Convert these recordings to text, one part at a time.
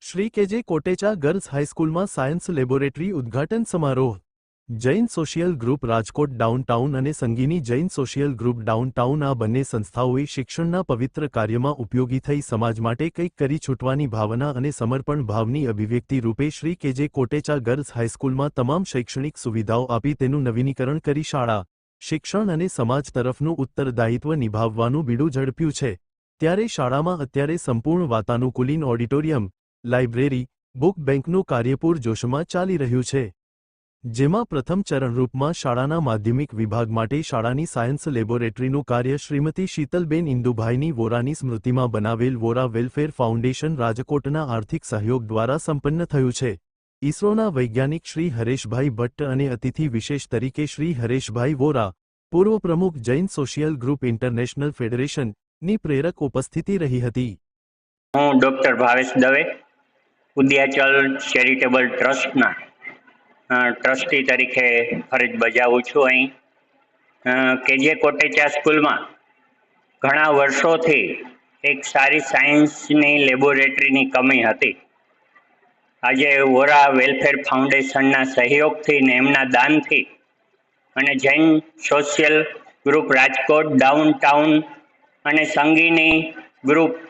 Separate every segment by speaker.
Speaker 1: Shri K J Kotecha girls high school में science laboratory उद्घाटन समारोह। Jain social group Rajkot downtown और Sangini Jain social group downtown आ बंने संस्थाओं शिक्षणना पवित्र कार्य में उपयोगी थई समाज माटे कंईक करी छूटवानी भावना और समर्पण भावनी अभिव्यक्ति रूपे Shri K J Kotecha girls high school में तमाम शैक्षणिक सुविधाओं आपी तेनुं नवीनीकरण करी शाळा, शिक्षण और समाज तरफनुं उत्तरदायित्व निभाववानुं बीडुं झड़प्युं छे। त्यारे शाळामां अत्यारे संपूर्ण वातानुकूलित ऑडिटोरियम, लाइब्रेरी, बुक बेंकનું કાર્યપૂર જોશમાં ચાલી રહ્યું છે, જેમાં પ્રથમ ચરણરૂપમાં શાળાના માધ્યમિક વિભાગ માટે શાળાની સાયન્સ લેબોરેટરીનું કાર્ય શ્રીમતી શીતલબેન ઇન્દુભાઈની વોરાની સ્મૃતિમાં બનાવેલ વોરા વેલફેર ફાઉન્ડેશન રાજકોટના આર્થિક સહયોગ દ્વારા સંપન્ન થયું છે। ઇસરોના વૈજ્ઞાનિક શ્રી હરેશભાઈ ભટ્ટ અને અતિથિ વિશેષ તરીકે શ્રી હરેશભાઈ વોરા, પૂર્વ પ્રમુખ જૈન સોશિયલ ગ્રુપ ઇન્ટરનેશનલ ફેડરેશનની પ્રેરક ઉપસ્થિતિ રહી હતી।
Speaker 2: હું ડોક્ટર ભાવેશ દવે ઉદ્યાચલ ચેરિટેબલ ટ્રસ્ટના ટ્રસ્ટી તરીકે ફરજ બજાવું છું। અહીં કેજે કોટેચા સ્કૂલમાં ઘણા વર્ષોથી એક સારી સાયન્સની લેબોરેટરીની કમી હતી। આજે વોરા વેલફેર ફાઉન્ડેશનના સહયોગથી ને એમના દાનથી અને Jain social group Rajkot downtown અને Sangini group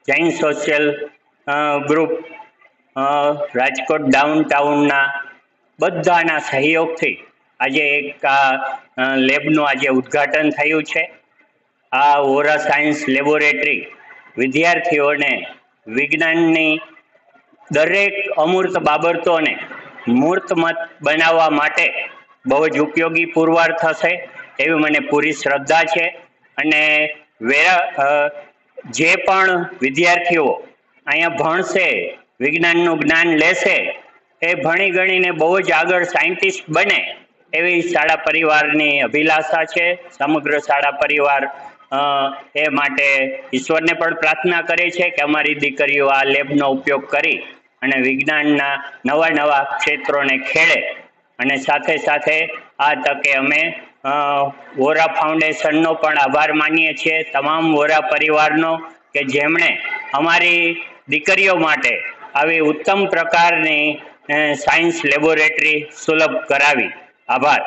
Speaker 2: Jain social group Rajkot ડાઉનટાઉનના બધાના સહયોગથી આજે એક લેબનું આજે ઉદ્ઘાટન થયું છે। આ વોરા સાયન્સ લેબોરેટરી વિદ્યાર્થીઓને વિજ્ઞાનની દરેક અમૂર્ત બાબતોને મૂર્તમત બનાવવા માટે બહુ જ ઉપયોગી પુરવાર થશે એવી મને પૂરી શ્રદ્ધા છે। અને જે પણ વિદ્યાર્થીઓ અહીંયા ભણશે, વિજ્ઞાનનું જ્ઞાન લેશે, એ ભણી ગણીને બહુ જ આગળ સાયન્ટિસ્ટ બને એવી શાળા પરિવારની અભિલાષા છે। સમગ્ર શાળા પરિવાર એ માટે ઈશ્વરને પણ પ્રાર્થના કરે છે કે અમારી દીકરીઓ આ લેબનો ઉપયોગ કરી અને વિજ્ઞાનના નવા નવા ક્ષેત્રોને ખેડે। અને સાથે સાથે આ તકે અમે વોરા ફાઉન્ડેશનનો પણ આભાર માનીએ છીએ, તમામ વોરા પરિવારનો કે જેમણે અમારી દીકરીઓ માટે આવી उत्तम प्रकार साइंस लेबोरेटरी सुलभ करावी। आभार।